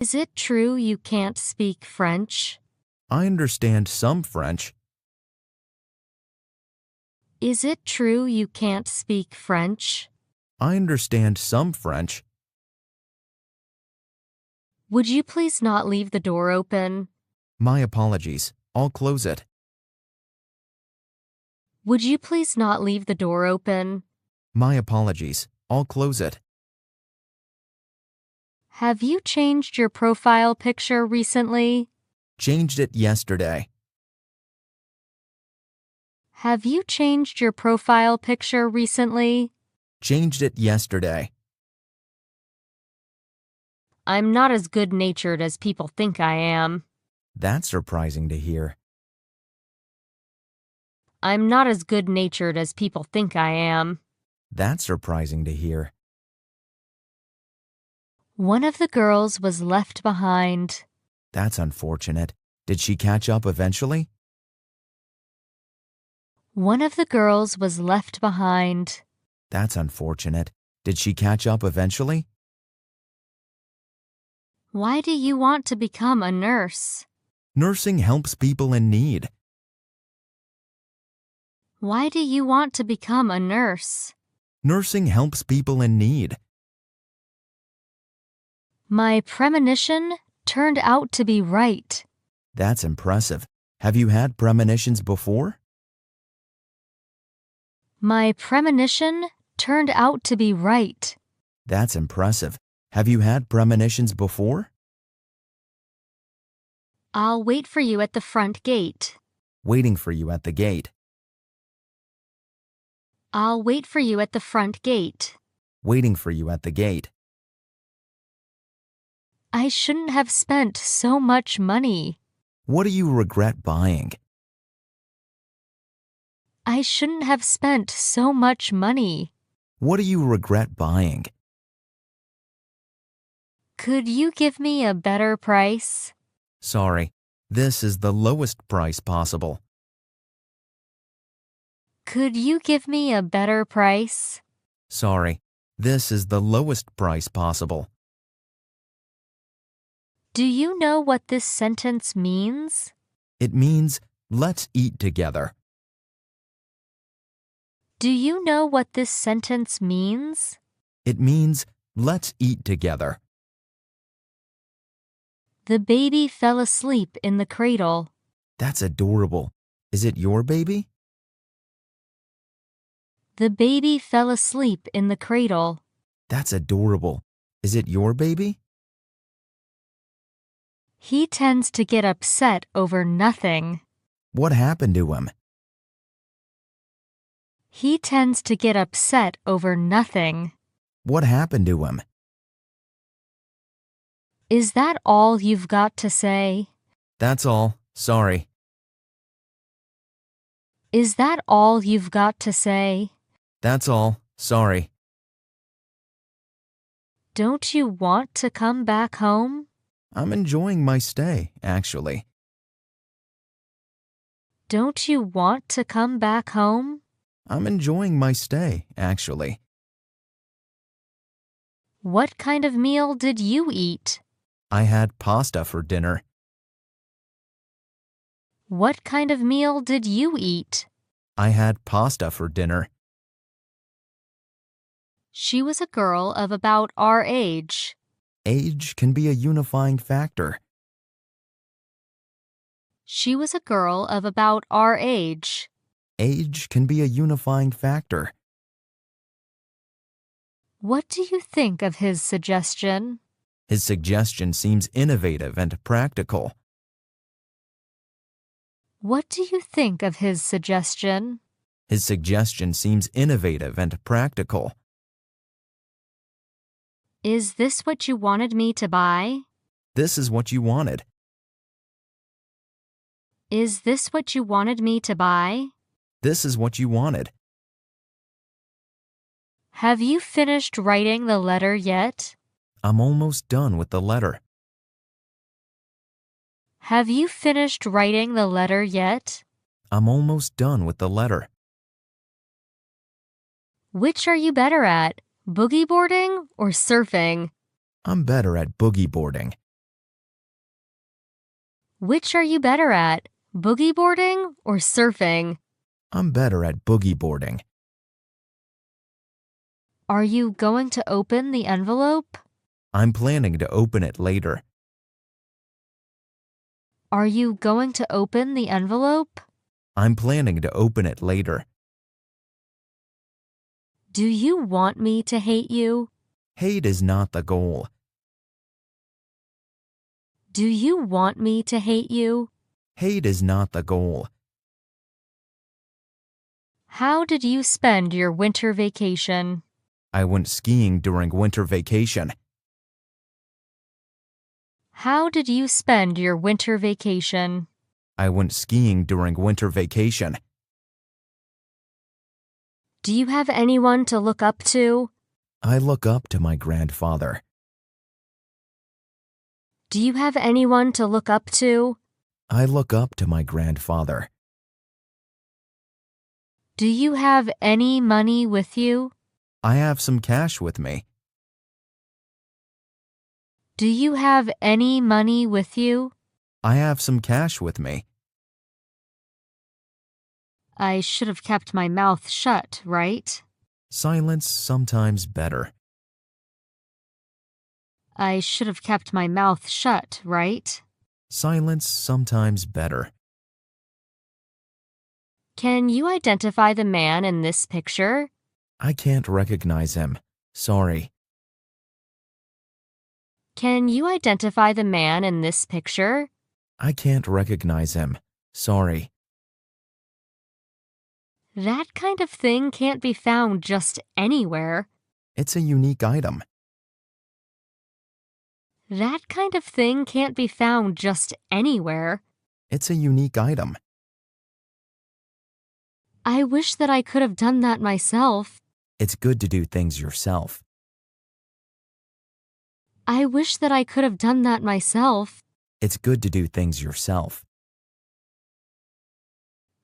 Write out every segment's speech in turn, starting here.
Is it true you can't speak French? I understand some French. Is it true you can't speak French? I understand some French. Would you please not leave the door open? My apologies. I'll close it. Would you please not leave the door open? My apologies. I'll close it. Have you changed your profile picture recently? Changed it yesterday. Have you changed your profile picture recently? Changed it yesterday. I'm not as good-natured as people think I am. That's surprising to hear. I'm not as good-natured as people think I am. That's surprising to hear. One of the girls was left behind. That's unfortunate. Did she catch up eventually? One of the girls was left behind. That's unfortunate. Did she catch up eventually? Why do you want to become a nurse? Nursing helps people in need. Why do you want to become a nurse? Nursing helps people in need. My premonition turned out to be right. That's impressive. Have you had premonitions before? My premonition turned out to be right. That's impressive. Have you had premonitions before? I'll wait for you at the front gate. Waiting for you at the gate. I'll wait for you at the front gate. Waiting for you at the gate. I shouldn't have spent so much money. What do you regret buying? I shouldn't have spent so much money. What do you regret buying? Could you give me a better price? Sorry, this is the lowest price possible. Could you give me a better price? Sorry, this is the lowest price possible. Do you know what this sentence means? It means, let's eat together. Do you know what this sentence means? It means, let's eat together. The baby fell asleep in the cradle. That's adorable. Is it your baby? The baby fell asleep in the cradle. That's adorable. Is it your baby? He tends to get upset over nothing. What happened to him? He tends to get upset over nothing. What happened to him? Is that all you've got to say? That's all. Sorry. Is that all you've got to say? That's all. Sorry. Don't you want to come back home? I'm enjoying my stay, actually. Don't you want to come back home? I'm enjoying my stay, actually. What kind of meal did you eat? I had pasta for dinner. What kind of meal did you eat? I had pasta for dinner. She was a girl of about our age. Age can be a unifying factor. She was a girl of about our age. Age can be a unifying factor. What do you think of his suggestion? His suggestion seems innovative and practical. What do you think of his suggestion? His suggestion seems innovative and practical. Is this what you wanted me to buy? This is what you wanted. Is this what you wanted me to buy? This is what you wanted. Have you finished writing the letter yet? I'm almost done with the letter. Have you finished writing the letter yet? I'm almost done with the letter. Which are you better at, boogie boarding or surfing? I'm better at boogie boarding. Which are you better at, boogie boarding or surfing? I'm better at boogie boarding. Are you going to open the envelope? I'm planning to open it later. Are you going to open the envelope? I'm planning to open it later. Do you want me to hate you? Hate is not the goal. Do you want me to hate you? Hate is not the goal. How did you spend your winter vacation? I went skiing during winter vacation. How did you spend your winter vacation? I went skiing during winter vacation. Do you have anyone to look up to? I look up to my grandfather. Do you have anyone to look up to? I look up to my grandfather. Do you have any money with you? I have some cash with me. Do you have any money with you? I have some cash with me. I should have kept my mouth shut, right? Silence sometimes better. I should have kept my mouth shut, right? Silence sometimes better. Can you identify the man in this picture? I can't recognize him. Sorry. Can you identify the man in this picture? I can't recognize him. Sorry. That kind of thing can't be found just anywhere. It's a unique item. That kind of thing can't be found just anywhere. It's a unique item. I wish that I could have done that myself. It's good to do things yourself. I wish that I could have done that myself. It's good to do things yourself.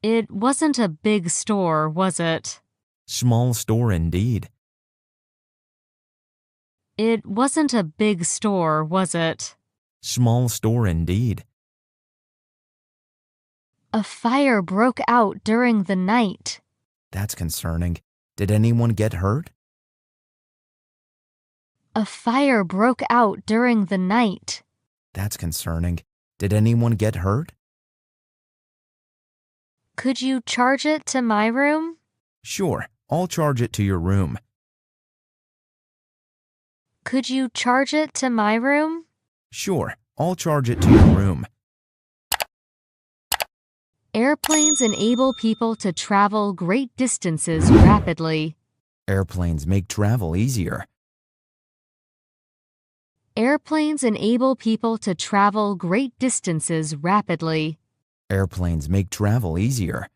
It wasn't a big store, was it? Small store indeed. It wasn't a big store, was it? Small store indeed. A fire broke out during the night. That's concerning. Did anyone get hurt? A fire broke out during the night. That's concerning. Did anyone get hurt? Could you charge it to my room? Sure, I'll charge it to your room. Could you charge it to my room? Sure, I'll charge it to your room. Airplanes enable people to travel great distances rapidly. Airplanes make travel easier. Airplanes enable people to travel great distances rapidly. Airplanes make travel easier.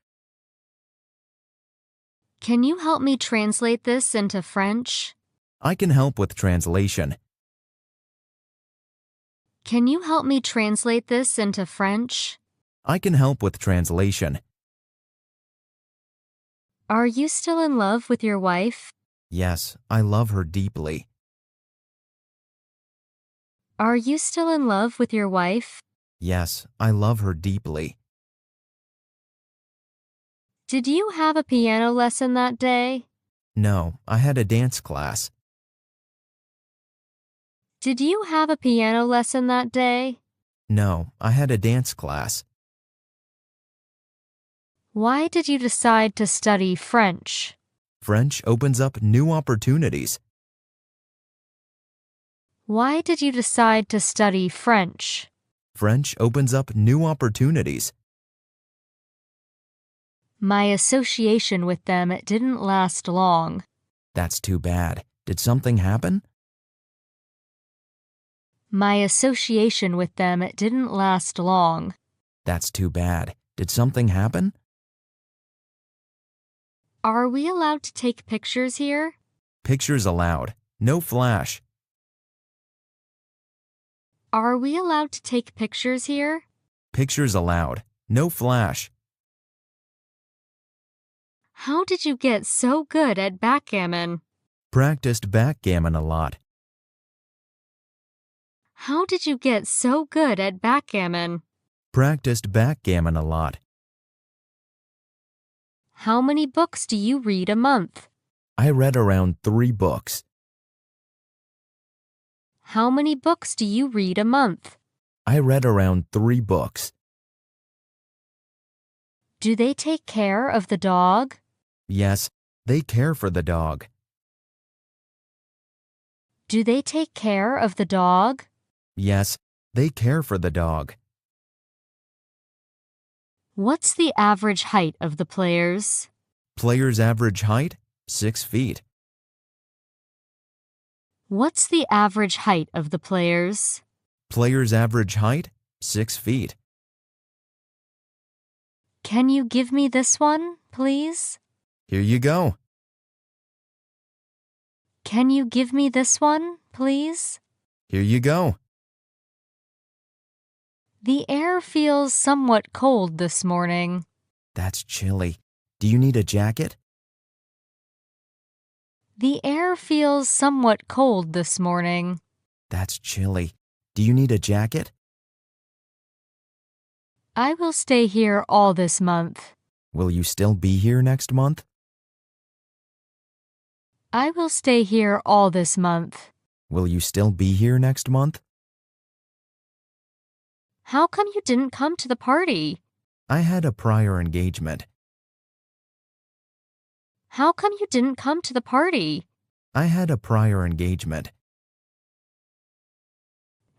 Can you help me translate this into French? I can help with translation. Can you help me translate this into French? I can help with translation. Are you still in love with your wife? Yes, I love her deeply. Are you still in love with your wife? Yes, I love her deeply. Did you have a piano lesson that day? No, I had a dance class. Did you have a piano lesson that day? No, I had a dance class. Why did you decide to study French? French opens up new opportunities. Why did you decide to study French? French opens up new opportunities. My association with them didn't last long. That's too bad. Did something happen? My association with them didn't last long. That's too bad. Did something happen? Are we allowed to take pictures here? Pictures allowed. No flash. Are we allowed to take pictures here? Pictures allowed. No flash. How did you get so good at backgammon? Practiced backgammon a lot. How did you get so good at backgammon? practiced backgammon a lot. How many books do you read a month? I read around 3 books. How many books do you read a month? I read around 3 books. Do they take care of the dog? Yes, they care for the dog. Do they take care of the dog? Yes, they care for the dog. What's the average height of the players? Player's average height? 6 feet. What's the average height of the players? Player's average height? 6 feet. Can you give me this one, please? Here you go. Can you give me this one, please? Here you go. The air feels somewhat cold this morning. That's chilly. Do you need a jacket? The air feels somewhat cold this morning. That's chilly. Do you need a jacket? I will stay here all this month. Will you still be here next month? I will stay here all this month. Will you still be here next month? How come you didn't come to the party? I had a prior engagement. How come you didn't come to the party? I had a prior engagement.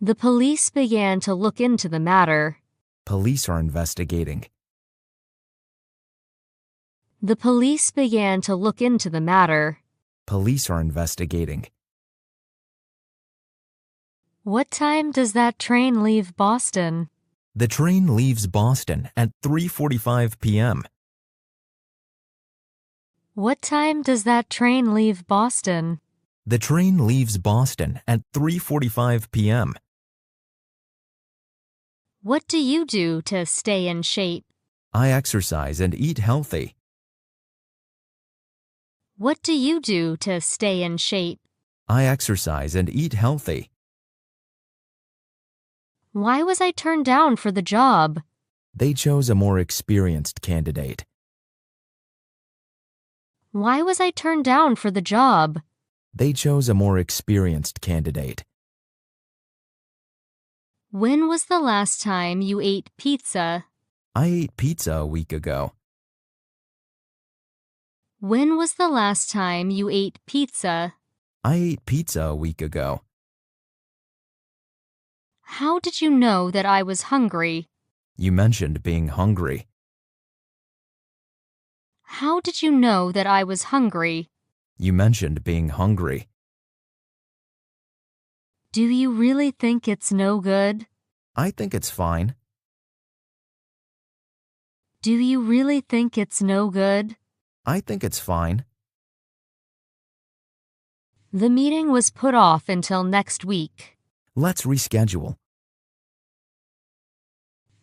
The police began to look into the matter. Police are investigating. The police began to look into the matter. Police are investigating. What time does that train leave Boston? The train leaves Boston at 3:45 p.m. What time does that train leave Boston? The train leaves Boston at 3:45 p.m. What do you do to stay in shape? I exercise and eat healthy. What do you do to stay in shape? I exercise and eat healthy. Why was I turned down for the job? They chose a more experienced candidate. Why was I turned down for the job? They chose a more experienced candidate. When was the last time you ate pizza? I ate pizza a week ago. When was the last time you ate pizza? I ate pizza a week ago. How did you know that I was hungry? You mentioned being hungry. How did you know that I was hungry? You mentioned being hungry. Do you really think it's no good? I think it's fine. Do you really think it's no good? I think it's fine. The meeting was put off until next week. Let's reschedule.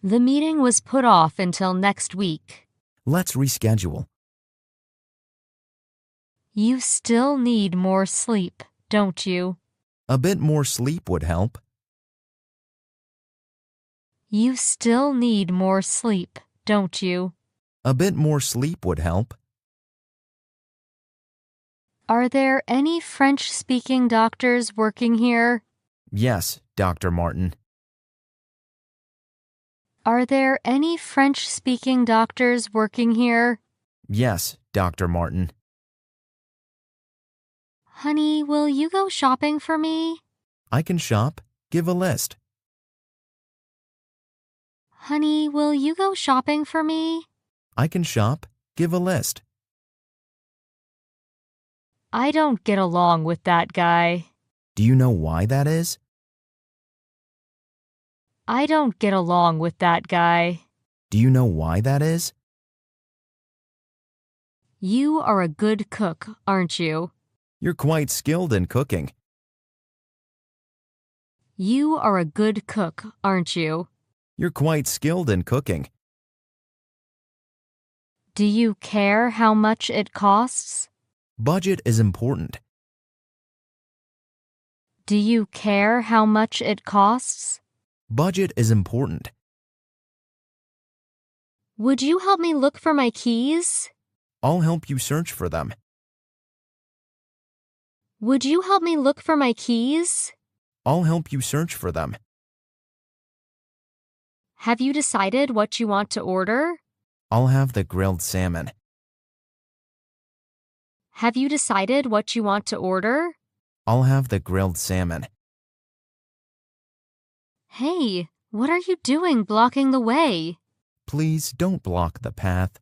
The meeting was put off until next week. Let's reschedule. You still need more sleep, don't you? A bit more sleep would help. You still need more sleep, don't you? A bit more sleep would help. Are there any French-speaking doctors working here? Yes, Dr. Martin. Are there any French-speaking doctors working here? Yes, Dr. Martin. Honey, will you go shopping for me? I can shop. Give a list. Honey, will you go shopping for me? I can shop. Give a list. I don't get along with that guy. Do you know why that is? I don't get along with that guy. Do you know why that is? You are a good cook, aren't you? You're quite skilled in cooking. You are a good cook, aren't you? You're quite skilled in cooking. Do you care how much it costs? Budget is important. Do you care how much it costs? Budget is important. Would you help me look for my keys? I'll help you search for them. Would you help me look for my keys? I'll help you search for them. Have you decided what you want to order? I'll have the grilled salmon. Have you decided what you want to order? I'll have the grilled salmon. Hey, what are you doing blocking the way? Please don't block the path.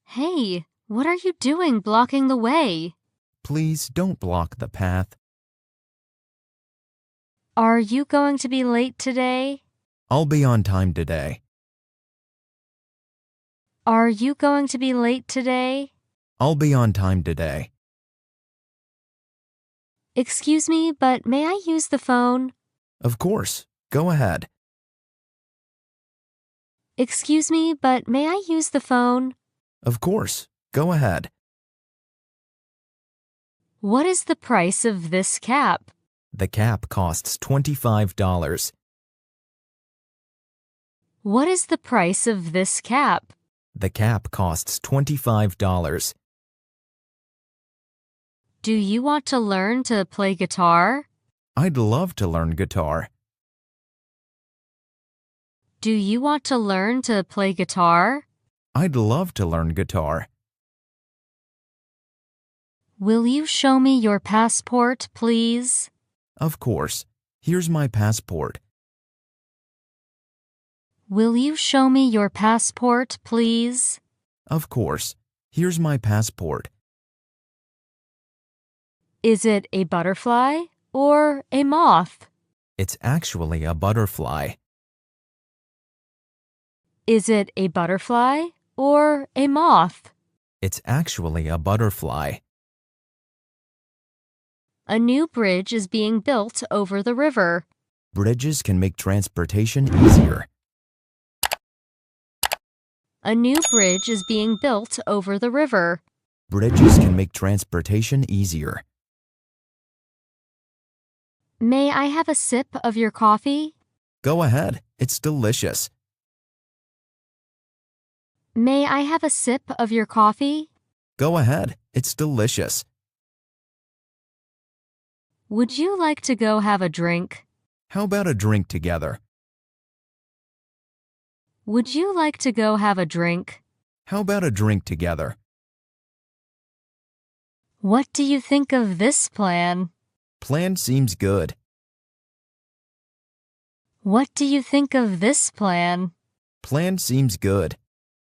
Hey, what are you doing blocking the way? Please don't block the path. Are you going to be late today? I'll be on time today. Are you going to be late today? I'll be on time today. Excuse me, but may I use the phone? Of course. Go ahead. Excuse me, but may I use the phone? Of course. Go ahead. What is the price of this cap? The cap costs $25. What is the price of this cap? The cap costs $25. Do you want to learn to play guitar? I'd love to learn guitar. Do you want to learn to play guitar? I'd love to learn guitar. Will you show me your passport, please? Of course. Here's my passport. Will you show me your passport, please? Of course. Here's my passport. Is it a butterfly or a moth? It's actually a butterfly. Is it a butterfly or a moth? It's actually a butterfly. A new bridge is being built over the river. Bridges can make transportation easier. A new bridge is being built over the river. Bridges can make transportation easier. May I have a sip of your coffee? Go ahead. It's delicious. May I have a sip of your coffee? Go ahead. It's delicious. Would you like to go have a drink? How about a drink together? Would you like to go have a drink? How about a drink together? What do you think of this plan? Plan seems good. What do you think of this plan? Plan seems good.